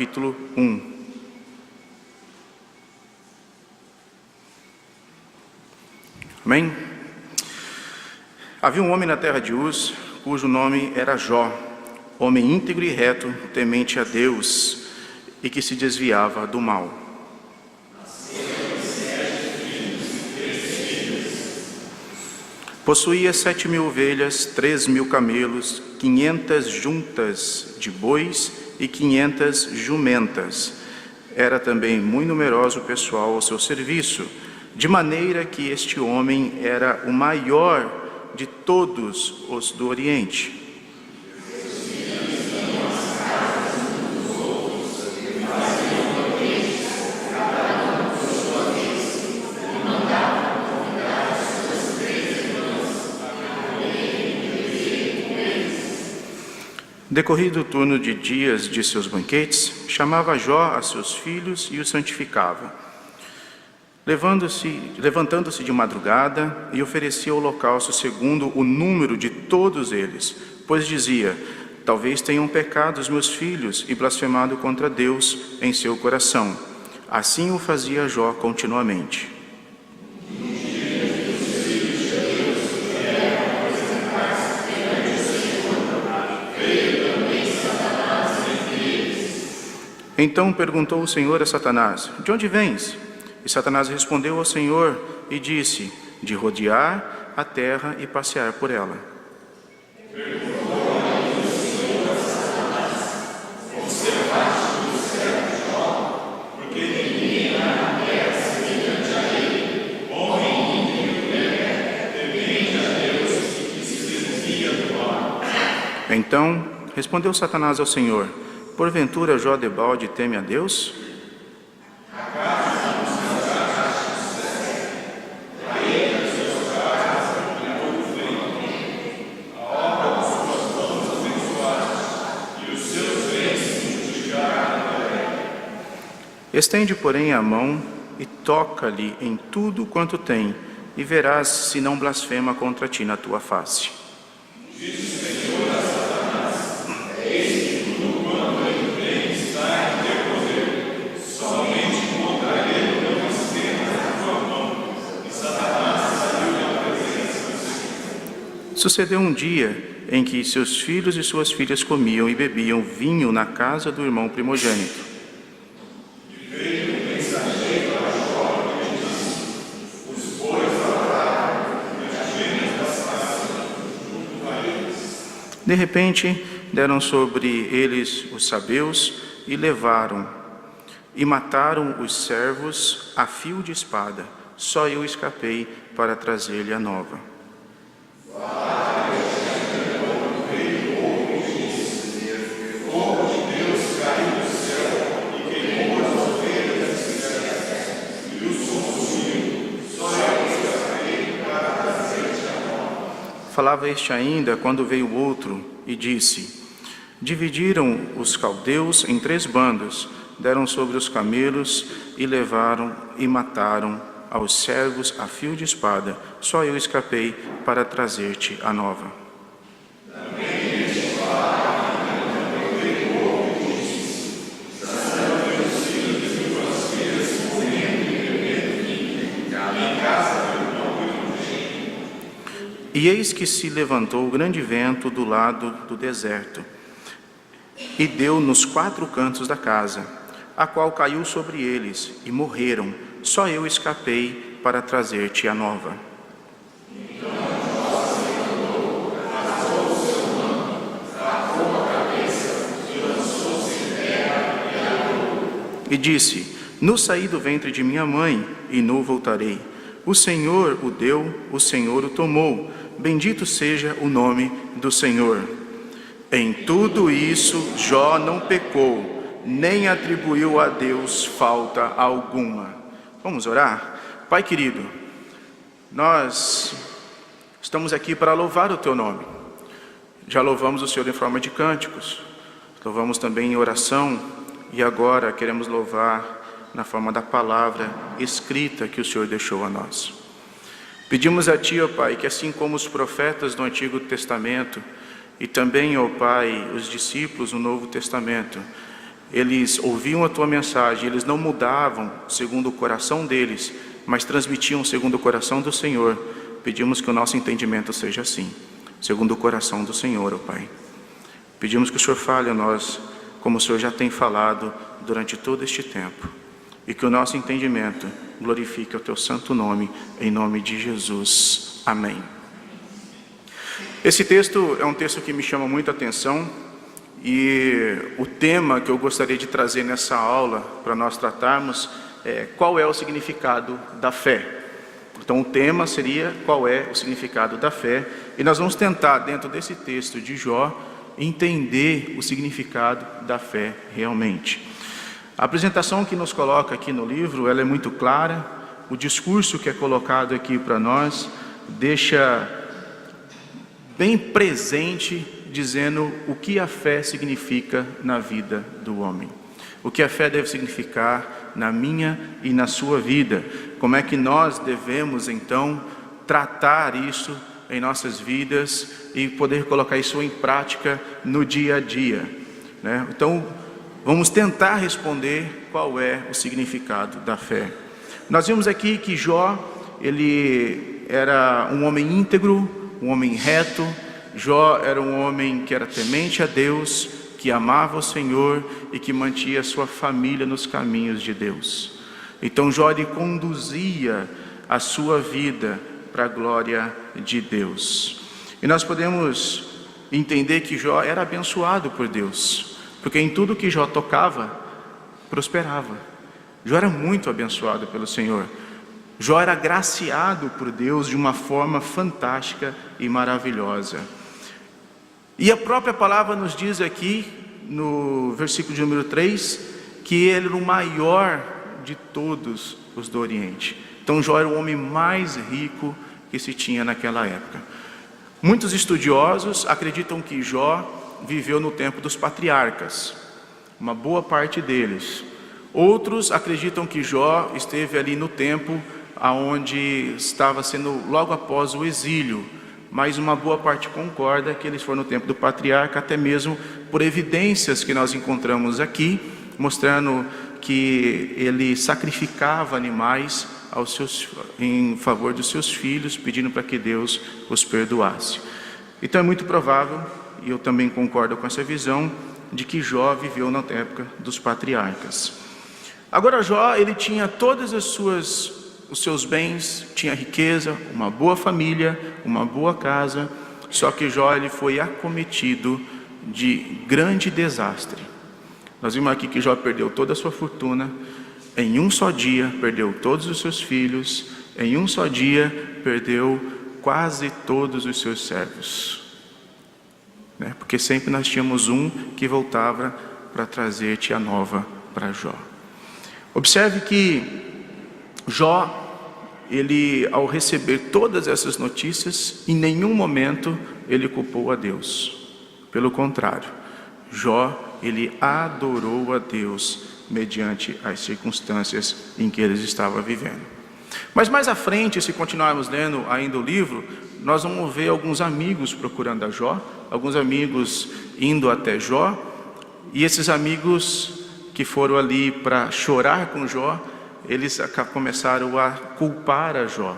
capítulo 1. Amém? Havia um homem na terra de Uz, cujo nome era Jó, homem íntegro e reto, temente a Deus, e que se desviava do mal. Possuía 7.000 ovelhas, 3.000 camelos, 500 juntas de bois e 500 jumentas. Era também muito numeroso o pessoal ao seu serviço, de maneira que este homem era o maior de todos os do Oriente. Decorrido o turno de dias de seus banquetes, chamava Jó a seus filhos e os santificava. Levantando-se de madrugada, e oferecia holocausto segundo o número de todos eles, pois dizia: talvez tenham pecado os meus filhos e blasfemado contra Deus em seu coração. Assim o fazia Jó continuamente. Então perguntou o Senhor a Satanás: de onde vens? E Satanás respondeu ao Senhor e disse: de rodear a terra e passear por ela. Então respondeu Satanás ao Senhor: porventura Jó debalde teme a Deus? Estende, porém, a mão e toca-lhe em tudo quanto tem, e verás se não blasfema contra ti na tua face. Sucedeu um dia em que seus filhos e suas filhas comiam e bebiam vinho na casa do irmão primogênito. De repente, deram sobre eles os sabeus e levaram e mataram os servos a fio de espada. Só eu escapei para trazer-lhe a nova. Falava este ainda quando veio outro e disse: dividiram os caldeus em 3 bandos, deram sobre os camelos e levaram e mataram aos servos a fio de espada. Só eu escapei para trazer-te a nova. E eis que se levantou grande vento do lado do deserto, e deu nos 4 cantos da casa, a qual caiu sobre eles, e morreram. Só eu escapei para trazer-te a nova. E disse: no saí do ventre de minha mãe, e no voltarei. O Senhor o deu, o Senhor o tomou. Bendito seja o nome do Senhor. Em tudo isso, Jó não pecou, nem atribuiu a Deus falta alguma. Vamos orar? Pai querido, nós estamos aqui para louvar o Teu nome. Já louvamos o Senhor em forma de cânticos, louvamos também em oração, e agora queremos louvar na forma da palavra escrita que o Senhor deixou a nós. Pedimos a Ti, ó Pai, que assim como os profetas do Antigo Testamento e também, ó Pai, os discípulos no Novo Testamento, eles ouviam a tua mensagem, eles não mudavam segundo o coração deles, mas transmitiam segundo o coração do Senhor. Pedimos que o nosso entendimento seja assim, segundo o coração do Senhor, ó Pai. Pedimos que o Senhor fale a nós, como o Senhor já tem falado durante todo este tempo, e que o nosso entendimento glorifique o teu santo nome, em nome de Jesus. Amém. Esse texto é um texto que me chama muita atenção, e o tema que eu gostaria de trazer nessa aula para nós tratarmos é qual é o significado da fé. Então o tema seria qual é o significado da fé, e nós vamos tentar, dentro desse texto de Jó, entender o significado da fé realmente. A apresentação que nos coloca aqui no livro, ela é muito clara. O discurso que é colocado aqui para nós deixa bem presente, dizendo o que a fé significa na vida do homem. O que a fé deve significar na minha e na sua vida. Como é que nós devemos, então, tratar isso em nossas vidas e poder colocar isso em prática no dia a dia, né? Então, vamos tentar responder qual é o significado da fé. Nós vimos aqui que Jó, ele era um homem íntegro, um homem reto. Jó era um homem que era temente a Deus, que amava o Senhor e que mantinha sua família nos caminhos de Deus. Então Jó, ele conduzia a sua vida para a glória de Deus. E nós podemos entender que Jó era abençoado por Deus, porque em tudo que Jó tocava, prosperava. Jó era muito abençoado pelo Senhor. Jó era agraciado por Deus de uma forma fantástica e maravilhosa. E a própria palavra nos diz aqui, no versículo de número 3, que ele era o maior de todos os do Oriente. Então Jó era o homem mais rico que se tinha naquela época. Muitos estudiosos acreditam que Jó viveu no tempo dos patriarcas, uma boa parte deles. Outros acreditam que Jó esteve ali no tempo onde estava sendo logo após o exílio, mas uma boa parte concorda que eles foram no tempo do patriarca, até mesmo por evidências que nós encontramos aqui, mostrando que ele sacrificava animais em favor dos seus filhos, pedindo para que Deus os perdoasse. Então é muito provável, e eu também concordo com essa visão, de que Jó viveu na época dos patriarcas. Agora Jó, ele tinha todas os seus bens, tinha riqueza, uma boa família, uma boa casa, só que Jó, ele foi acometido de grande desastre. Nós vimos aqui que Jó perdeu toda a sua fortuna, em um só dia perdeu todos os seus filhos, em um só dia perdeu quase todos os seus servos, né? Porque sempre nós tínhamos um que voltava para trazer tia nova para Jó. Observe que Jó, ele, ao receber todas essas notícias, em nenhum momento ele culpou a Deus. Pelo contrário, Jó, ele adorou a Deus mediante as circunstâncias em que ele estava vivendo. Mas mais à frente, se continuarmos lendo ainda o livro, nós vamos ver alguns amigos procurando a Jó, alguns amigos indo até Jó, e esses amigos que foram ali para chorar com Jó, eles começaram a culpar a Jó.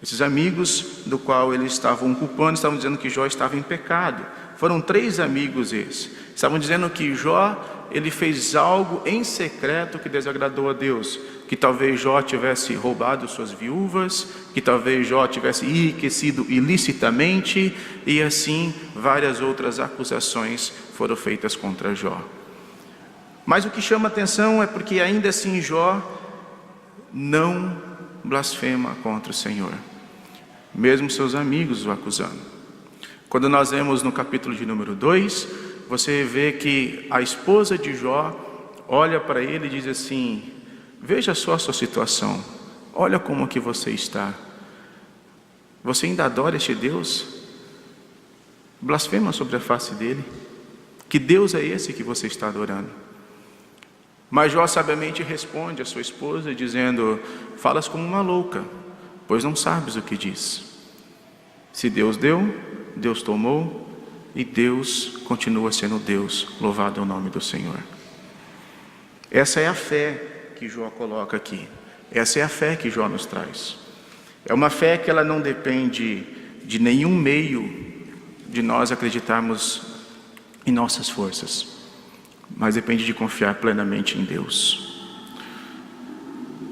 Esses amigos do qual eles estavam culpando, estavam dizendo que Jó estava em pecado. Foram 3 amigos esses. Estavam dizendo que Jó, ele fez algo em secreto que desagradou a Deus. Que talvez Jó tivesse roubado suas viúvas, que talvez Jó tivesse enriquecido ilicitamente, e assim várias outras acusações foram feitas contra Jó. Mas o que chama atenção é porque ainda assim Jó não blasfema contra o Senhor, mesmo seus amigos o acusando. Quando nós vemos no capítulo de número 2, você vê que a esposa de Jó olha para ele e diz assim: veja só a sua situação, olha como que você está. Você ainda adora este Deus? Blasfema sobre a face dele. Que Deus é esse que você está adorando? Mas Jó sabiamente responde à sua esposa dizendo: falas como uma louca, pois não sabes o que diz. Se Deus deu, Deus tomou, e Deus continua sendo Deus. Louvado é o nome do Senhor. Essa é a fé que Jó coloca aqui. Essa é a fé que Jó nos traz. É uma fé que ela não depende de nenhum meio de nós acreditarmos em nossas forças, mas depende de confiar plenamente em Deus.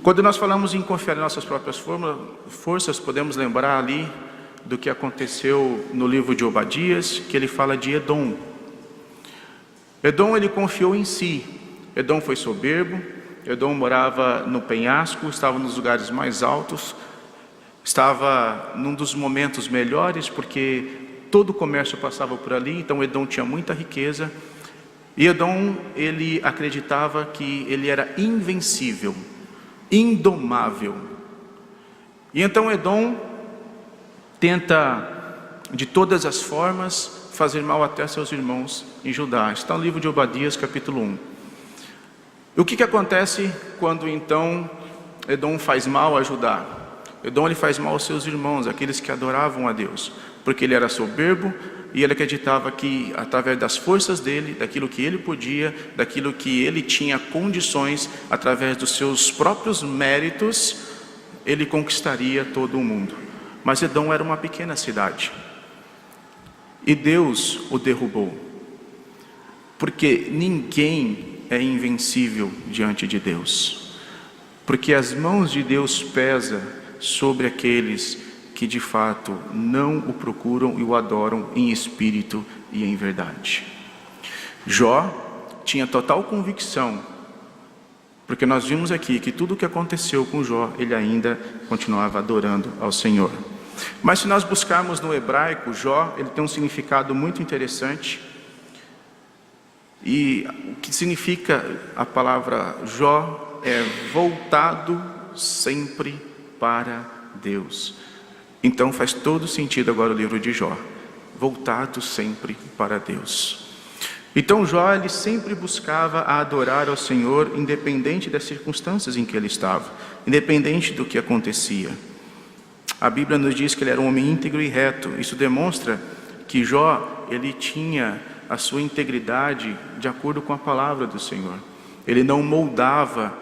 Quando nós falamos em confiar em nossas próprias forças, podemos lembrar ali do que aconteceu no livro de Obadias, que ele fala de Edom. Edom, ele confiou em si. Edom foi soberbo, Edom morava no penhasco, estava nos lugares mais altos, estava num dos momentos melhores, porque todo o comércio passava por ali, então Edom tinha muita riqueza. E Edom, ele acreditava que ele era invencível, indomável. E então Edom tenta, de todas as formas, fazer mal até seus irmãos em Judá. Está no livro de Obadias, capítulo 1. O que acontece quando então Edom faz mal a Judá? Edom, ele faz mal aos seus irmãos, aqueles que adoravam a Deus, porque ele era soberbo e ele acreditava que através das forças dele, daquilo que ele podia, daquilo que ele tinha condições, através dos seus próprios méritos, ele conquistaria todo o mundo. Mas Edom era uma pequena cidade e Deus o derrubou, porque ninguém é invencível diante de Deus, porque as mãos de Deus pesam sobre aqueles que de fato não o procuram e o adoram em espírito e em verdade. Jó tinha total convicção, porque nós vimos aqui que tudo o que aconteceu com Jó, ele ainda continuava adorando ao Senhor. Mas se nós buscarmos no hebraico, Jó, ele tem um significado muito interessante. E o que significa a palavra Jó é voltado sempre para Deus. Então faz todo sentido agora o livro de Jó, voltado sempre para Deus. Então Jó, ele sempre buscava adorar ao Senhor, independente das circunstâncias em que ele estava, independente do que acontecia. A Bíblia nos diz que ele era um homem íntegro e reto. Isso demonstra que Jó, ele tinha a sua integridade de acordo com a palavra do Senhor. Ele não moldava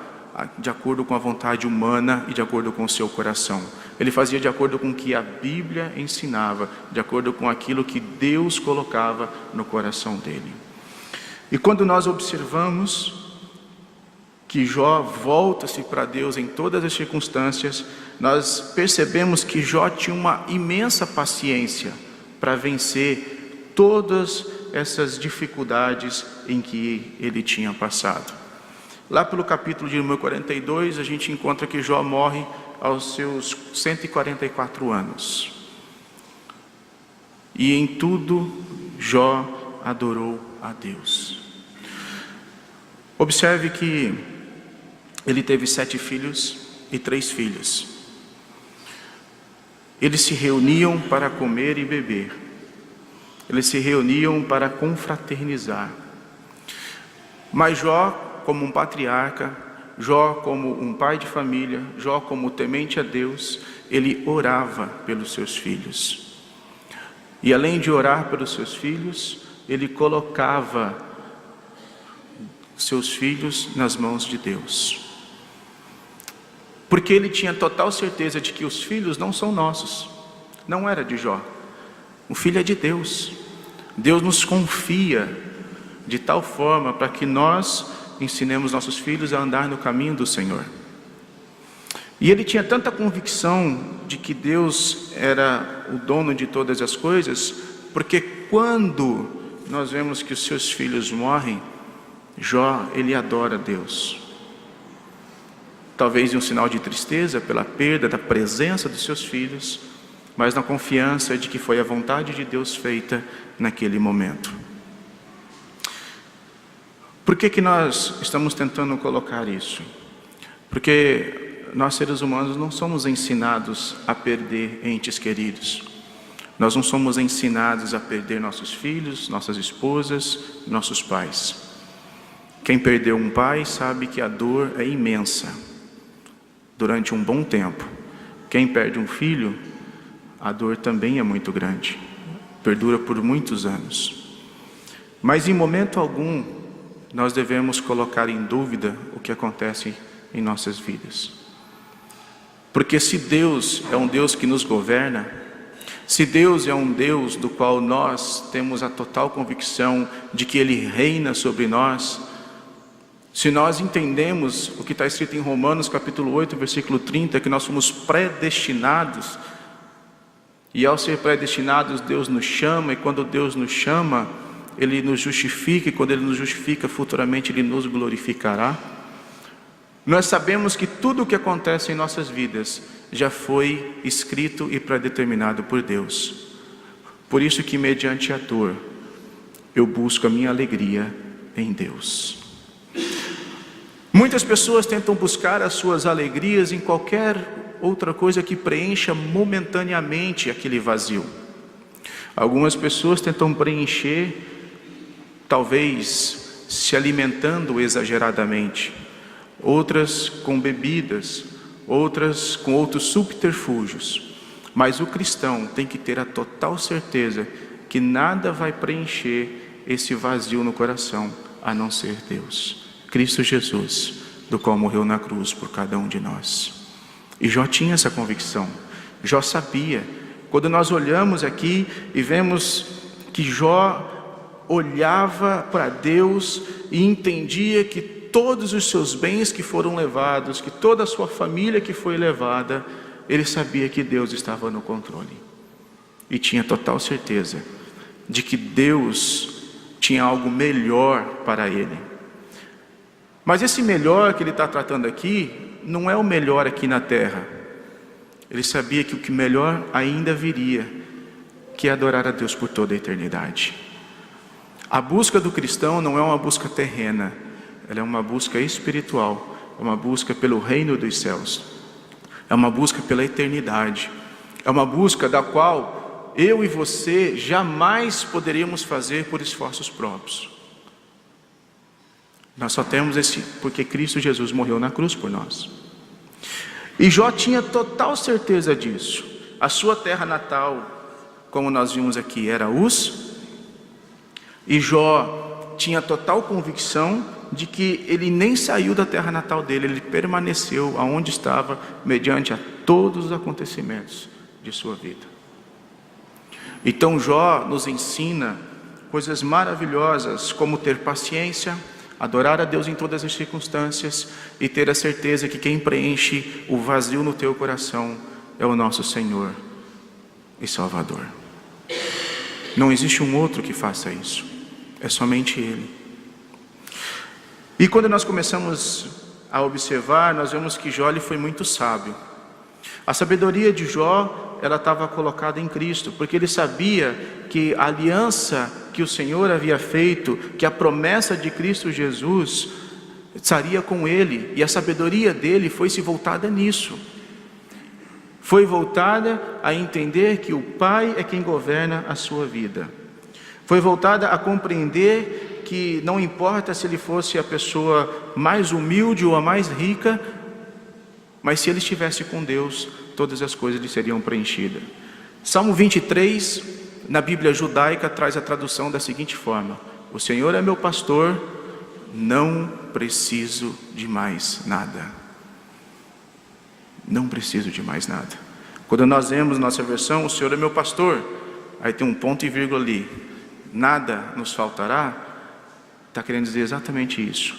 de acordo com a vontade humana e de acordo com o seu coração. Ele fazia de acordo com o que a Bíblia ensinava, de acordo com aquilo que Deus colocava no coração dele. E quando nós observamos que Jó volta-se para Deus em todas as circunstâncias, nós percebemos que Jó tinha uma imensa paciência para vencer todas essas dificuldades em que ele tinha passado. Lá pelo capítulo de número 42, a gente encontra que Jó morre aos seus 144 anos. E em tudo, Jó adorou a Deus. Observe que ele teve 7 filhos e 3 filhas. Eles se reuniam para comer e beber. Eles se reuniam para confraternizar. Mas Jó, como um patriarca, Jó como um pai de família, Jó como temente a Deus, ele orava pelos seus filhos. E além de orar pelos seus filhos, ele colocava seus filhos nas mãos de Deus. Porque ele tinha total certeza de que os filhos não são nossos, não era de Jó. O filho é de Deus. Deus nos confia de tal forma para que nós ensinemos nossos filhos a andar no caminho do Senhor. E ele tinha tanta convicção de que Deus era o dono de todas as coisas, porque quando nós vemos que os seus filhos morrem, Jó, ele adora Deus. Talvez em um sinal de tristeza pela perda da presença dos seus filhos, mas na confiança de que foi a vontade de Deus feita naquele momento. Por que nós estamos tentando colocar isso? Porque nós seres humanos não somos ensinados a perder entes queridos. Nós não somos ensinados a perder nossos filhos, nossas esposas, nossos pais. Quem perdeu um pai sabe que a dor é imensa durante um bom tempo. Quem perde um filho, a dor também é muito grande, perdura por muitos anos. Mas em momento algum nós devemos colocar em dúvida o que acontece em nossas vidas. Porque se Deus é um Deus que nos governa, se Deus é um Deus do qual nós temos a total convicção de que Ele reina sobre nós, se nós entendemos o que está escrito em Romanos capítulo 8, versículo 30, que nós somos predestinados, e ao ser predestinados Deus nos chama, e quando Deus nos chama, Ele nos justifica, e quando Ele nos justifica, futuramente Ele nos glorificará. Nós sabemos que tudo o que acontece em nossas vidas já foi escrito e predeterminado por Deus. Por isso que mediante a dor, eu busco a minha alegria em Deus. Muitas pessoas tentam buscar as suas alegrias em qualquer outra coisa que preencha momentaneamente aquele vazio. Algumas pessoas tentam preencher, talvez se alimentando exageradamente, outras com bebidas, outras com outros subterfúgios. Mas o cristão tem que ter a total certeza que nada vai preencher esse vazio no coração, a não ser Deus, Cristo Jesus, do qual morreu na cruz por cada um de nós. E Jó tinha essa convicção, Jó sabia. Quando nós olhamos aqui e vemos que Jó olhava para Deus e entendia que todos os seus bens que foram levados, que toda a sua família que foi levada, ele sabia que Deus estava no controle. E tinha total certeza de que Deus tinha algo melhor para ele. Mas esse melhor que ele está tratando aqui, não é o melhor aqui na terra. Ele sabia que o que melhor ainda viria, que é adorar a Deus por toda a eternidade. A busca do cristão não é uma busca terrena, ela é uma busca espiritual, é uma busca pelo reino dos céus, é uma busca pela eternidade, é uma busca da qual eu e você jamais poderíamos fazer por esforços próprios. Nós só temos esse, porque Cristo Jesus morreu na cruz por nós. E Jó tinha total certeza disso. A sua terra natal, como nós vimos aqui, era Uz, e Jó tinha total convicção de que ele nem saiu da terra natal dele, ele permaneceu aonde estava, mediante a todos os acontecimentos de sua vida. Então Jó nos ensina coisas maravilhosas, como ter paciência, adorar a Deus em todas as circunstâncias e ter a certeza que quem preenche o vazio no teu coração é o nosso Senhor e Salvador. Não existe um outro que faça isso, é somente Ele. E quando nós começamos a observar, nós vemos que Jó foi muito sábio. A sabedoria de Jó, ela estava colocada em Cristo, porque ele sabia que a aliança que o Senhor havia feito, que a promessa de Cristo Jesus estaria com ele, e a sabedoria dele foi se voltada nisso. Foi voltada a entender que o Pai é quem governa a sua vida. Foi voltada a compreender que não importa se ele fosse a pessoa mais humilde ou a mais rica, mas se ele estivesse com Deus, todas as coisas lhe seriam preenchidas. Salmo 23, na Bíblia judaica, traz a tradução da seguinte forma: o Senhor é meu pastor, não preciso de mais nada. Não preciso de mais nada. Quando nós vemos nossa versão, o Senhor é meu pastor, aí tem um ponto e vírgula ali, nada nos faltará, está querendo dizer exatamente isso,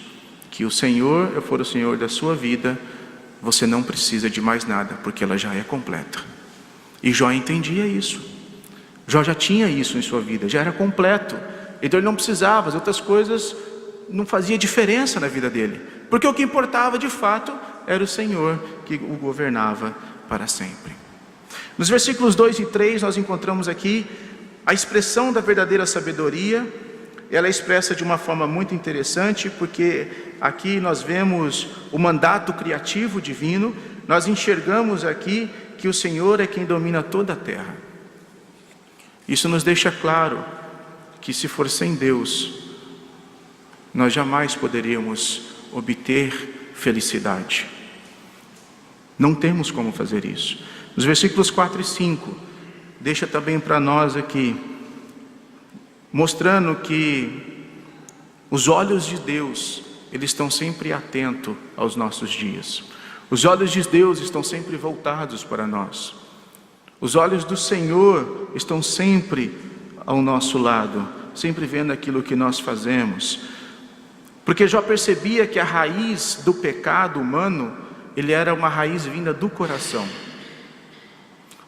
que o Senhor for o Senhor da sua vida, você não precisa de mais nada, porque ela já é completa. E Jó entendia isso. Jó já tinha isso em sua vida, já era completo. Então ele não precisava, as outras coisas não faziam diferença na vida dele, porque o que importava de fato era o Senhor que o governava para sempre. Nos versículos 2 e 3 nós encontramos aqui a expressão da verdadeira sabedoria. Ela é expressa de uma forma muito interessante, porque aqui nós vemos o mandato criativo divino. Nós enxergamos aqui que o Senhor é quem domina toda a terra. Isso nos deixa claro que se for sem Deus, nós jamais poderíamos obter felicidade. Não temos como fazer isso. Nos versículos 4 e 5, deixa também para nós aqui, mostrando que Os olhos de Deus, eles estão sempre atentos aos nossos dias. Os olhos de Deus estão sempre voltados para nós. Os olhos do Senhor estão sempre ao nosso lado, sempre vendo aquilo que nós fazemos. Porque Jó percebia que a raiz do pecado humano, ele era uma raiz vinda do coração.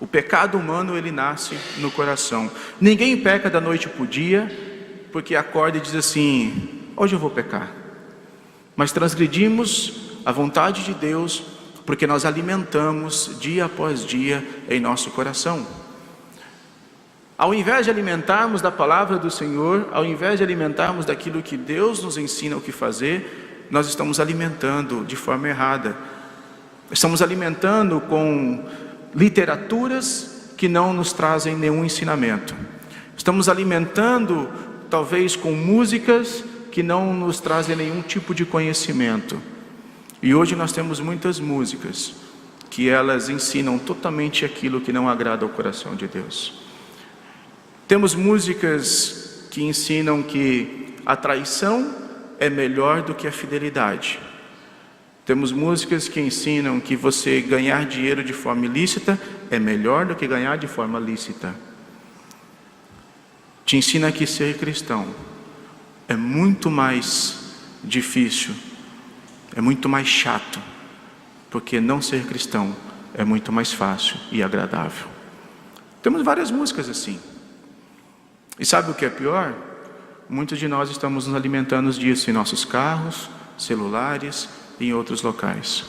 O pecado humano, ele nasce no coração. Ninguém peca da noite para o dia, porque acorda e diz assim: hoje eu vou pecar. Mas transgredimos a vontade de Deus, porque nós alimentamos dia após dia em nosso coração. Ao invés de alimentarmos da palavra do Senhor, ao invés de alimentarmos daquilo que Deus nos ensina o que fazer, nós estamos alimentando de forma errada. Estamos alimentando com literaturas que não nos trazem nenhum ensinamento. Estamos alimentando talvez com músicas que não nos trazem nenhum tipo de conhecimento. E hoje nós temos muitas músicas que elas ensinam totalmente aquilo que não agrada ao coração de Deus. Temos músicas que ensinam que a traição é melhor do que a fidelidade. Temos músicas que ensinam que você ganhar dinheiro de forma ilícita é melhor do que ganhar de forma lícita. Te ensina que ser cristão é muito mais difícil, é muito mais chato, porque não ser cristão é muito mais fácil e agradável. Temos várias músicas assim. E sabe o que é pior? Muitos de nós estamos nos alimentando disso em nossos carros, celulares e em outros locais,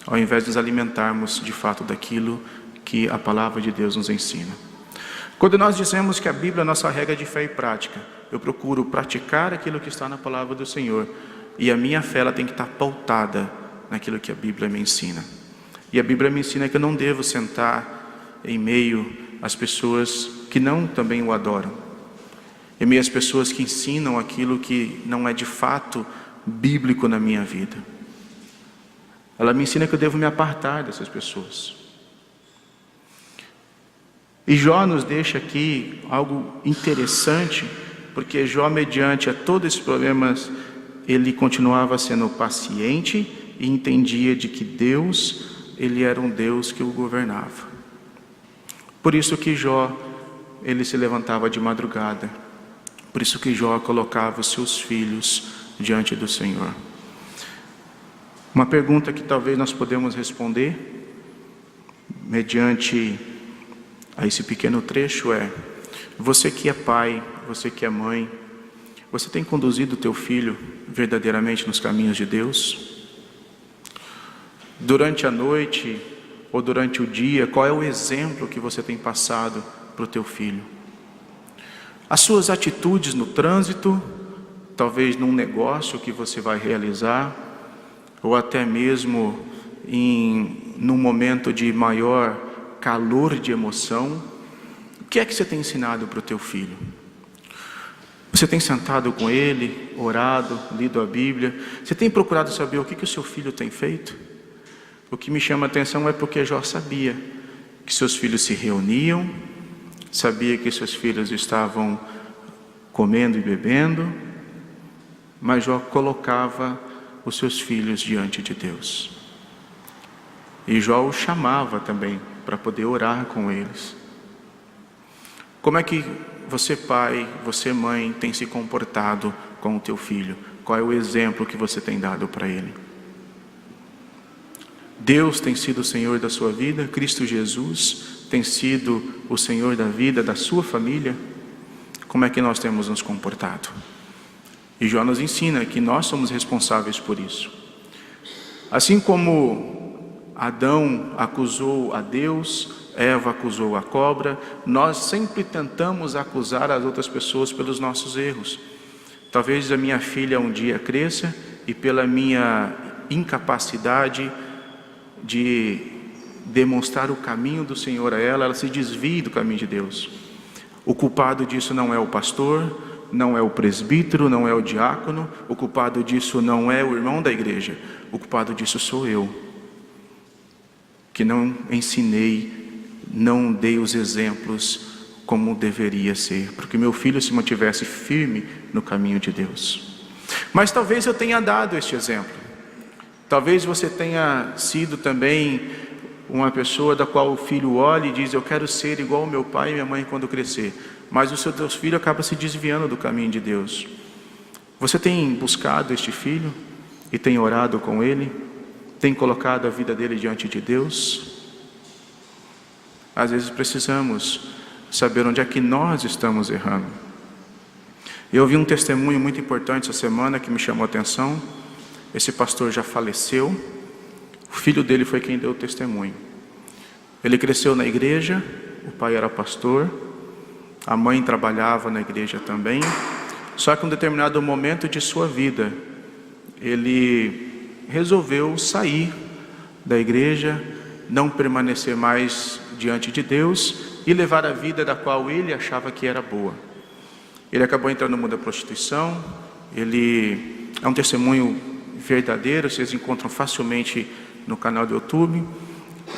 ao invés de nos alimentarmos de fato daquilo que a palavra de Deus nos ensina. Quando nós dizemos que a Bíblia é a nossa regra de fé e prática, eu procuro praticar aquilo que está na palavra do Senhor, e a minha fé ela tem que estar pautada naquilo que a Bíblia me ensina. E a Bíblia me ensina que eu não devo sentar em meio às pessoas que não também o adoram, em meio às pessoas que ensinam aquilo que não é de fato bíblico na minha vida. Ela me ensina que eu devo me apartar dessas pessoas. E Jó nos deixa aqui algo interessante, porque Jó, mediante a todos esses problemas, ele continuava sendo paciente e entendia de que Deus, ele era um Deus que o governava. Por isso que Jó, ele se levantava de madrugada. Por isso que Jó colocava os seus filhos diante do Senhor. Uma pergunta que talvez nós podemos responder, mediante a esse pequeno trecho, é: você que é pai, você que é mãe, você tem conduzido o teu filho verdadeiramente nos caminhos de Deus? Durante a noite ou durante o dia, qual é o exemplo que você tem passado para o teu filho? As suas atitudes no trânsito, talvez num negócio que você vai realizar, ou até mesmo num momento de maior calor de emoção, o que é que você tem ensinado para o teu filho? Você tem sentado com ele, orado, lido a Bíblia? Você tem procurado saber o que o seu filho tem feito? O que me chama a atenção é porque Jó sabia que seus filhos se reuniam, sabia que seus filhos estavam comendo e bebendo, mas Jó colocava os seus filhos diante de Deus. E Jó os chamava também para poder orar com eles. Como é que você, pai, você, mãe, tem se comportado com o teu filho? Qual é o exemplo que você tem dado para ele? Deus tem sido o Senhor da sua vida? Cristo Jesus tem sido o Senhor da vida da sua família? Como é que nós temos nos comportado? E Jó nos ensina que nós somos responsáveis por isso. Assim como Adão acusou a Deus, Eva acusou a cobra, nós sempre tentamos acusar as outras pessoas pelos nossos erros. Talvez a minha filha um dia cresça e pela minha incapacidade de demonstrar o caminho do Senhor a ela, ela se desvie do caminho de Deus. O culpado disso não é o pastor, não é o presbítero, não é o diácono, o culpado disso não é o irmão da igreja, o culpado disso sou eu, que não ensinei, não dei os exemplos como deveria ser, porque meu filho se mantivesse firme no caminho de Deus. Mas talvez eu tenha dado este exemplo. Talvez você tenha sido também uma pessoa da qual o filho olha e diz: eu quero ser igual ao meu pai e minha mãe quando crescer. Mas o seu filho acaba se desviando do caminho de Deus. Você tem buscado este filho e tem orado com ele? Tem colocado a vida dele diante de Deus? Às vezes precisamos saber onde é que nós estamos errando. Eu ouvi um testemunho muito importante essa semana que me chamou a atenção. Esse pastor já faleceu. O filho dele foi quem deu o testemunho. Ele cresceu na igreja, o pai era pastor, a mãe trabalhava na igreja também. Só que em um determinado momento de sua vida, ele resolveu sair da igreja, não permanecer mais diante de Deus e levar a vida da qual ele achava que era boa. Ele acabou entrando no mundo da prostituição. Ele é um testemunho verdadeiro, vocês encontram facilmente no canal do YouTube.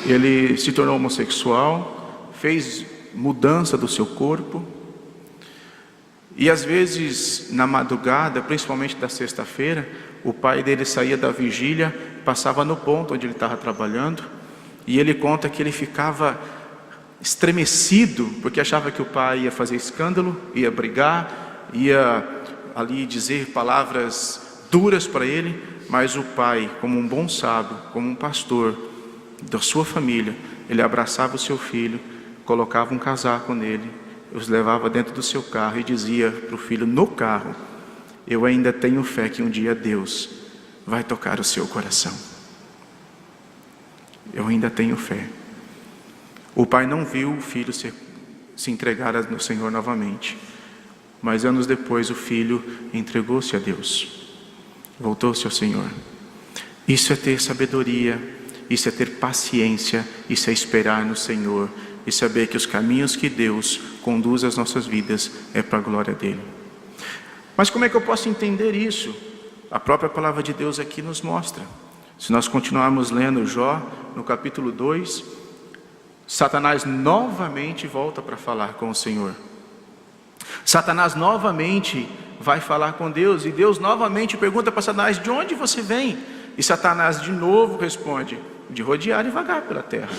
Ele se tornou homossexual, fez mudança do seu corpo. E às vezes, na madrugada, principalmente da sexta-feira, o pai dele saía da vigília, passava no ponto onde ele estava trabalhando, e ele conta que ele ficava estremecido, porque achava que o pai ia fazer escândalo, ia brigar, ia ali dizer palavras duras para ele, mas o pai, como um bom sábio, como um pastor da sua família, ele abraçava o seu filho, colocava um casaco nele, os levava dentro do seu carro e dizia para o filho no carro: eu ainda tenho fé que um dia Deus vai tocar o seu coração. Eu ainda tenho fé. O pai não viu o filho se entregar no Senhor novamente, mas anos depois o filho entregou-se a Deus, voltou-se ao Senhor. Isso é ter sabedoria, isso é ter paciência, isso é esperar no Senhor e saber que os caminhos que Deus conduz às nossas vidas é para a glória dele. Mas como é que eu posso entender isso? A própria palavra de Deus aqui nos mostra. Se nós continuarmos lendo Jó, no capítulo 2, Satanás novamente volta para falar com o Senhor. Satanás novamente vai falar com Deus, e Deus novamente pergunta para Satanás: de onde você vem? E Satanás de novo responde: de rodear e vagar pela terra.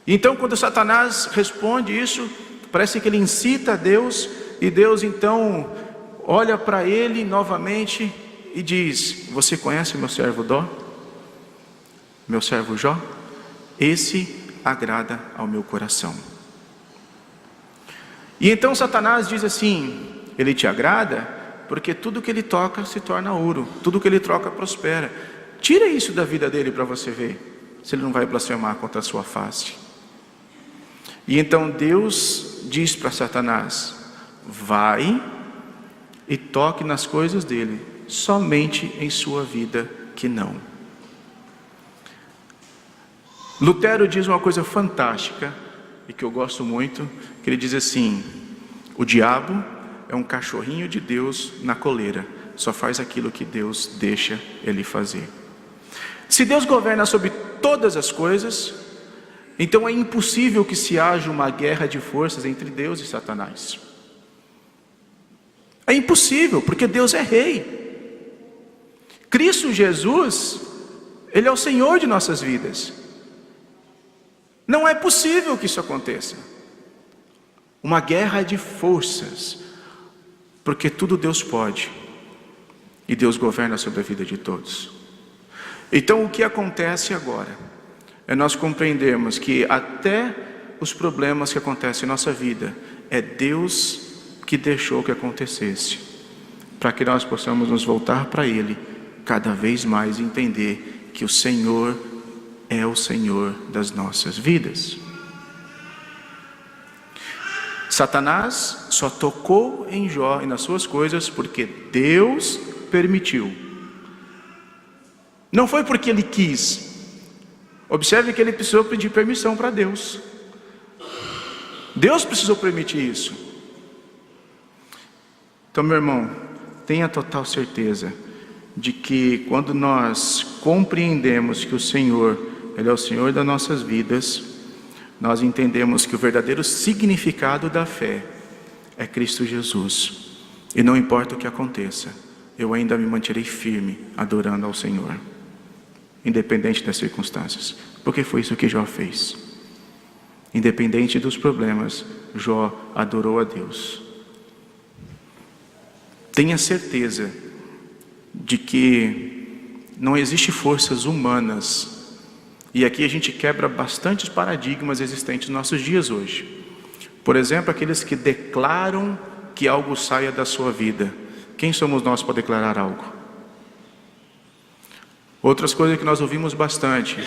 Então, quando Satanás responde isso, parece que ele incita a Deus, e Deus então olha para ele novamente e diz: você conhece o meu servo Dó? Meu servo Jó? Esse agrada ao meu coração. E então Satanás diz assim: ele te agrada porque tudo que ele toca se torna ouro, tudo que ele troca prospera. Tira isso da vida dele para você ver se ele não vai blasfemar contra a sua face. E então Deus diz para Satanás: vai e toque nas coisas dele, somente em sua vida que não. Lutero diz uma coisa fantástica e que eu gosto muito, que ele diz assim: o diabo é um cachorrinho de Deus na coleira, só faz aquilo que Deus deixa ele fazer. Se Deus governa sobre todas as coisas, então é impossível que se haja uma guerra de forças entre Deus e Satanás. É impossível, porque Deus é rei. Cristo Jesus, ele é o Senhor de nossas vidas. Não é possível que isso aconteça. Uma guerra de forças, porque tudo Deus pode, e Deus governa sobre a vida de todos. Então o que acontece agora é nós compreendermos que até os problemas que acontecem em nossa vida, é Deus que deixou que acontecesse, para que nós possamos nos voltar para Ele cada vez mais e entender que o Senhor é o Senhor das nossas vidas. Satanás só tocou em Jó e nas suas coisas porque Deus permitiu. Não foi porque ele quis. Observe que ele precisou pedir permissão para Deus. Deus precisou permitir isso. Então, meu irmão, tenha total certeza de que quando nós compreendemos que o Senhor, Ele é o Senhor das nossas vidas, nós entendemos que o verdadeiro significado da fé é Cristo Jesus. E não importa o que aconteça, eu ainda me manterei firme, adorando ao Senhor, independente das circunstâncias, porque foi isso que Jó fez. Independente dos problemas, Jó adorou a Deus. Tenha certeza de que não existe forças humanas, e aqui a gente quebra bastantes paradigmas existentes nos nossos dias hoje. Por exemplo, aqueles que declaram que algo saia da sua vida. Quem somos nós para declarar algo? Outras coisas que nós ouvimos bastante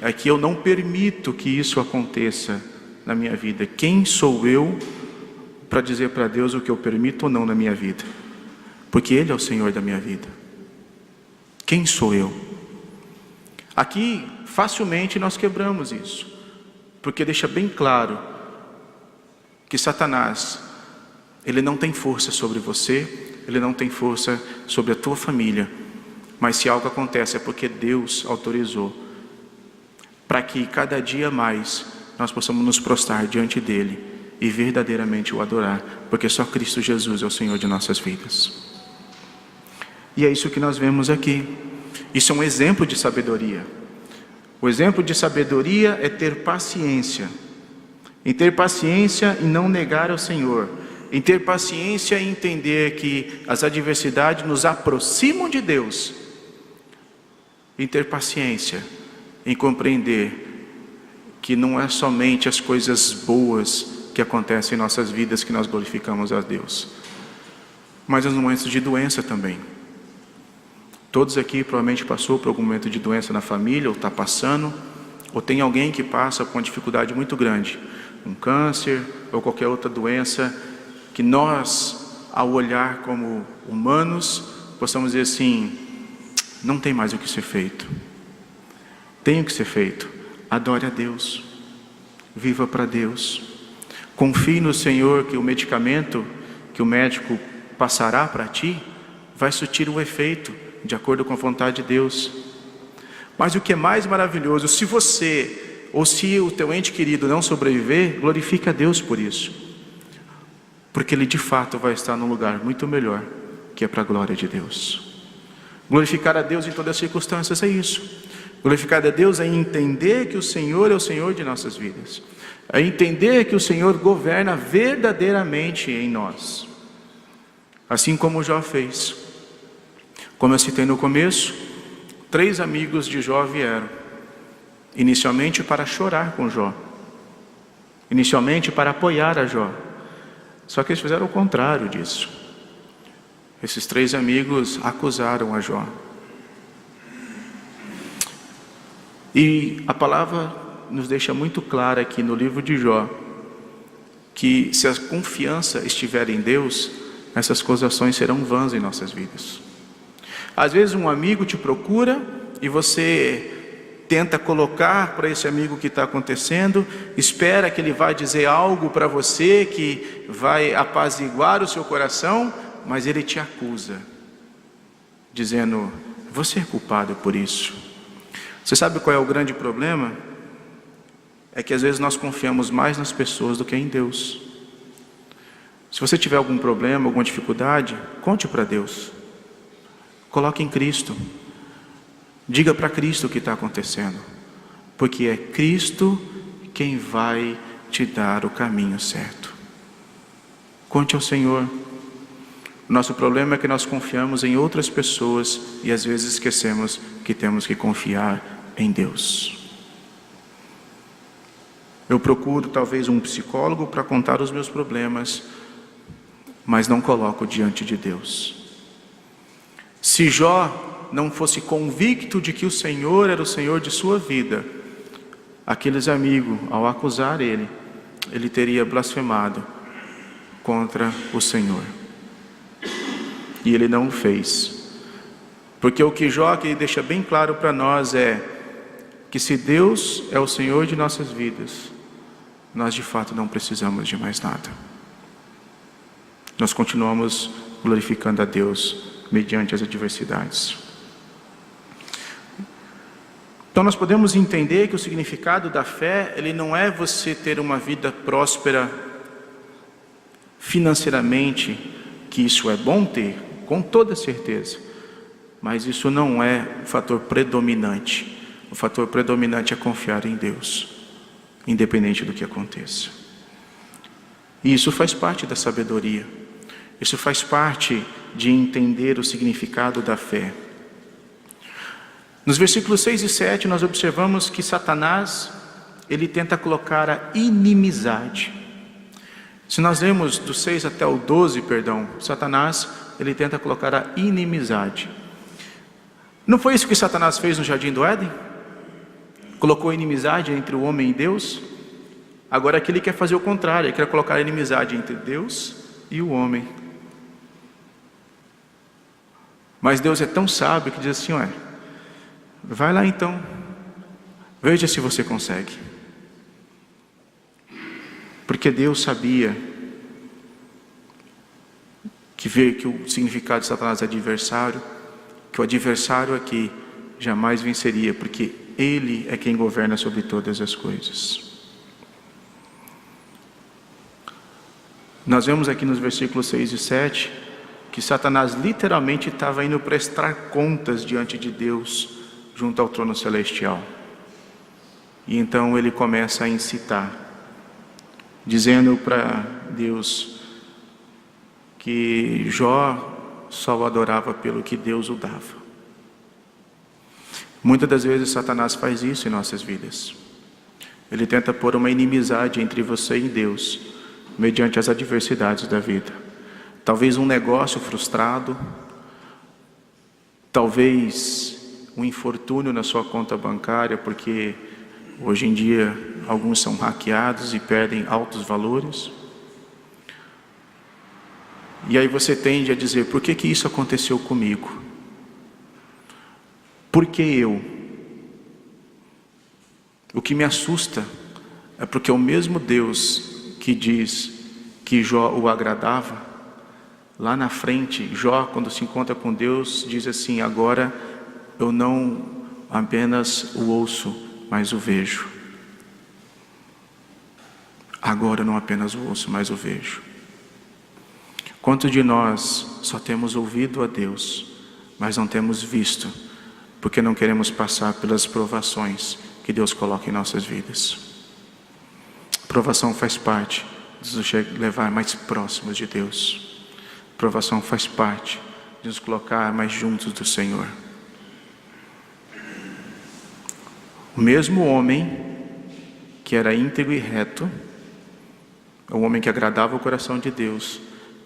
é que eu não permito que isso aconteça na minha vida. Quem sou eu para dizer para Deus o que eu permito ou não na minha vida? Porque Ele é o Senhor da minha vida. Quem sou eu? Aqui, facilmente nós quebramos isso, porque deixa bem claro que Satanás, ele não tem força sobre você, ele não tem força sobre a tua família, mas se algo acontece é porque Deus autorizou, para que cada dia mais nós possamos nos prostrar diante dEle e verdadeiramente o adorar, porque só Cristo Jesus é o Senhor de nossas vidas. E é isso que nós vemos aqui. Isso é um exemplo de sabedoria. O exemplo de sabedoria é ter paciência. Em ter paciência e não negar ao Senhor. Em ter paciência e entender que as adversidades nos aproximam de Deus. Em ter paciência, em compreender que não é somente as coisas boas que acontecem em nossas vidas que nós glorificamos a Deus, mas nos momentos de doença também. Todos aqui provavelmente passou por algum momento de doença na família, ou está passando, ou tem alguém que passa por uma dificuldade muito grande, um câncer ou qualquer outra doença, que nós, ao olhar como humanos, possamos dizer assim, não tem mais o que ser feito. Tem o que ser feito. Adore a Deus. Viva para Deus. Confie no Senhor que o medicamento que o médico passará para ti, vai surtir o efeito de acordo com a vontade de Deus. Mas o que é mais maravilhoso, se você ou se o teu ente querido não sobreviver, glorifique a Deus por isso, porque ele de fato vai estar num lugar muito melhor, que é para a glória de Deus. Glorificar a Deus em todas as circunstâncias é isso. Glorificar a Deus é entender que o Senhor é o Senhor de nossas vidas, é entender que o Senhor governa verdadeiramente em nós, assim como Jó fez. Como eu citei no começo, 3 amigos de Jó vieram, inicialmente para chorar com Jó, inicialmente para apoiar a Jó, só que eles fizeram o contrário disso. Esses 3 amigos acusaram a Jó. E a palavra nos deixa muito clara aqui no livro de Jó, que se a confiança estiver em Deus, essas acusações serão vãs em nossas vidas. Às vezes um amigo te procura e você tenta colocar para esse amigo o que está acontecendo, espera que ele vá dizer algo para você que vai apaziguar o seu coração, mas ele te acusa, dizendo, você é culpado por isso. Você sabe qual é o grande problema? É que às vezes nós confiamos mais nas pessoas do que em Deus. Se você tiver algum problema, alguma dificuldade, conte para Deus. Coloque em Cristo. Diga para Cristo o que está acontecendo, porque é Cristo quem vai te dar o caminho certo. Conte ao Senhor. O nosso problema é que nós confiamos em outras pessoas e às vezes esquecemos que temos que confiar em Deus. Eu procuro talvez um psicólogo para contar os meus problemas, mas não coloco diante de Deus. Se Jó não fosse convicto de que o Senhor era o Senhor de sua vida, aqueles amigos, ao acusar ele teria blasfemado contra o Senhor. E ele não o fez. Porque o que Jó aqui deixa bem claro para nós é que se Deus é o Senhor de nossas vidas, nós de fato não precisamos de mais nada. Nós continuamos glorificando a Deus mediante as adversidades. Então nós podemos entender que o significado da fé, ele não é você ter uma vida próspera financeiramente, que isso é bom ter, com toda certeza. Mas isso não é o fator predominante. O fator predominante é confiar em Deus, independente do que aconteça. E isso faz parte da sabedoria. Isso faz parte de entender o significado da fé. Nos versículos 6 e 7, nós observamos que Satanás, ele tenta colocar a inimizade. Se nós lemos do 6 até o 12, Satanás, ele tenta colocar a inimizade. Não foi isso que Satanás fez no Jardim do Éden? Colocou inimizade entre o homem e Deus? Agora aqui ele quer fazer o contrário, ele quer colocar a inimizade entre Deus e o homem. Mas Deus é tão sábio que diz assim, vai lá então, veja se você consegue. Porque Deus sabia que o significado de Satanás é adversário, que o adversário aqui jamais venceria, porque Ele é quem governa sobre todas as coisas. Nós vemos aqui nos versículos 6 e 7, que Satanás literalmente estava indo prestar contas diante de Deus, junto ao trono celestial. E então ele começa a incitar, dizendo para Deus que Jó só o adorava pelo que Deus o dava. Muitas das vezes Satanás faz isso em nossas vidas. Ele tenta pôr uma inimizade entre você e Deus, mediante as adversidades da vida. Talvez um negócio frustrado, talvez um infortúnio na sua conta bancária, porque hoje em dia alguns são hackeados e perdem altos valores. E aí você tende a dizer, por que isso aconteceu comigo? Por que eu? O que me assusta é porque o mesmo Deus que diz que Jó o agradava, lá na frente, Jó, quando se encontra com Deus, diz assim, agora eu não apenas o ouço, mas o vejo. Agora eu não apenas o ouço, mas o vejo. Quantos de nós só temos ouvido a Deus, mas não temos visto, porque não queremos passar pelas provações que Deus coloca em nossas vidas? A provação faz parte de nos levar mais próximos de Deus. A provação faz parte de nos colocar mais juntos do Senhor. O mesmo homem que era íntegro e reto, o homem que agradava o coração de Deus,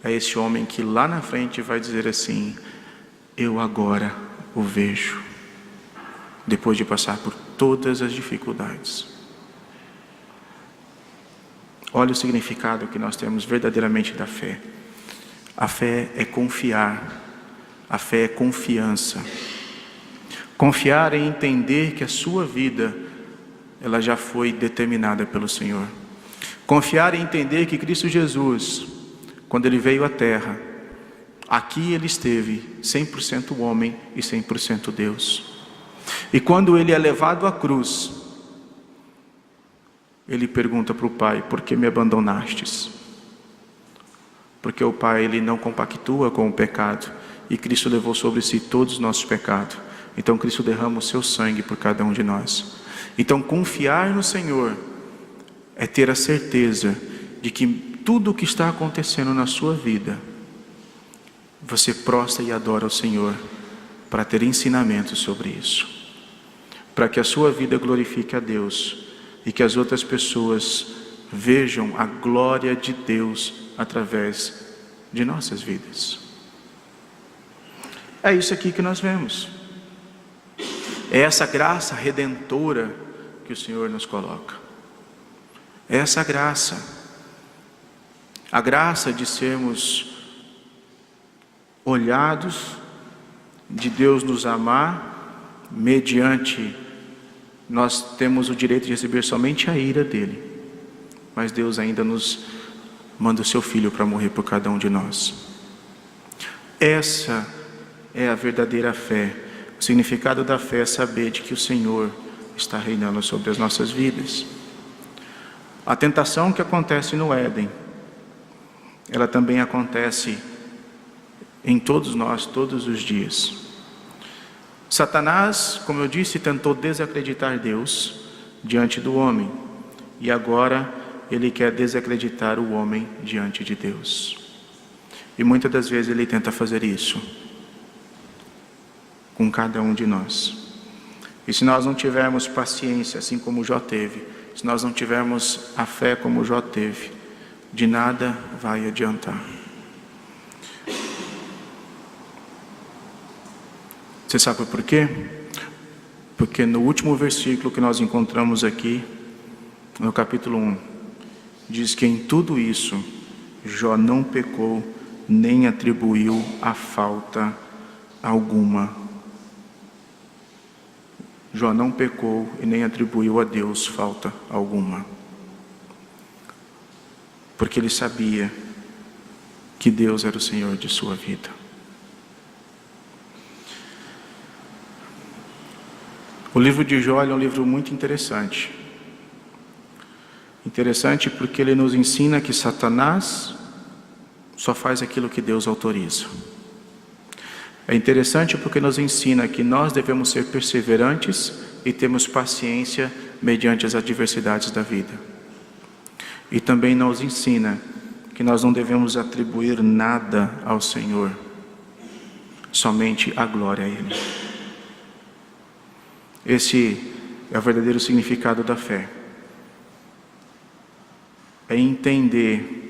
é esse homem que lá na frente vai dizer assim, eu agora o vejo, depois de passar por todas as dificuldades. Olha o significado que nós temos verdadeiramente da fé. A fé é confiar, a fé é confiança. Confiar é entender que a sua vida, ela já foi determinada pelo Senhor. Confiar é entender que Cristo Jesus, quando Ele veio à terra, aqui Ele esteve 100% homem e 100% Deus. E quando Ele é levado à cruz, Ele pergunta para o Pai, por que me abandonastes? Porque o Pai, Ele não compactua com o pecado, e Cristo levou sobre si todos os nossos pecados. Então Cristo derrama o seu sangue por cada um de nós. Então confiar no Senhor é ter a certeza de que tudo o que está acontecendo na sua vida, você prostra e adora o Senhor, para ter ensinamentos sobre isso, para que a sua vida glorifique a Deus, e que as outras pessoas vejam a glória de Deus através de nossas vidas. É isso aqui que nós vemos. É essa graça redentora que o Senhor nos coloca. É essa graça. A graça de sermos olhados, de Deus nos amar, mediante nós temos o direito de receber somente a ira dele, mas Deus ainda nos manda o seu Filho para morrer por cada um de nós. Essa é a verdadeira fé. O significado da fé é saber de que o Senhor está reinando sobre as nossas vidas. A tentação que acontece no Éden, ela também acontece em todos nós, todos os dias. Satanás, como eu disse, tentou desacreditar Deus diante do homem, e agora ele quer desacreditar o homem diante de Deus. E muitas das vezes ele tenta fazer isso com cada um de nós. E se nós não tivermos paciência, assim como Jó teve, se nós não tivermos a fé como Jó teve, de nada vai adiantar. Você sabe por quê? Porque no último versículo que nós encontramos aqui, no capítulo 1, diz que em tudo isso, Jó não pecou, nem atribuiu a falta alguma. Jó não pecou e nem atribuiu a Deus falta alguma. Porque ele sabia que Deus era o Senhor de sua vida. O livro de Jó é um livro muito interessante. Interessante porque ele nos ensina que Satanás só faz aquilo que Deus autoriza. É interessante porque nos ensina que nós devemos ser perseverantes e termos paciência mediante as adversidades da vida. E também nos ensina que nós não devemos atribuir nada ao Senhor, somente a glória a Ele. Esse é o verdadeiro significado da fé. É entender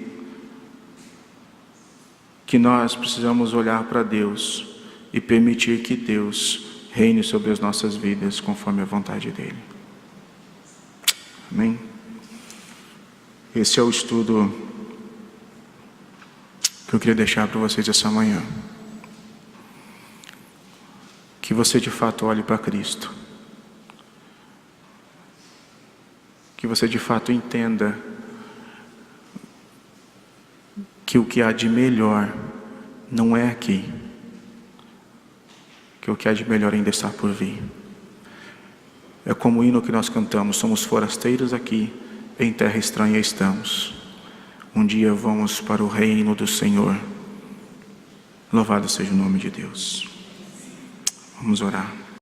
que nós precisamos olhar para Deus e permitir que Deus reine sobre as nossas vidas conforme a vontade dEle. Amém? Esse é o estudo que eu queria deixar para vocês essa manhã. Que você de fato olhe para Cristo. Que você de fato entenda que o que há de melhor não é aqui. Que o que há de melhor ainda está por vir. É como o hino que nós cantamos: somos forasteiros aqui, em terra estranha estamos. Um dia vamos para o reino do Senhor. Louvado seja o nome de Deus. Vamos orar.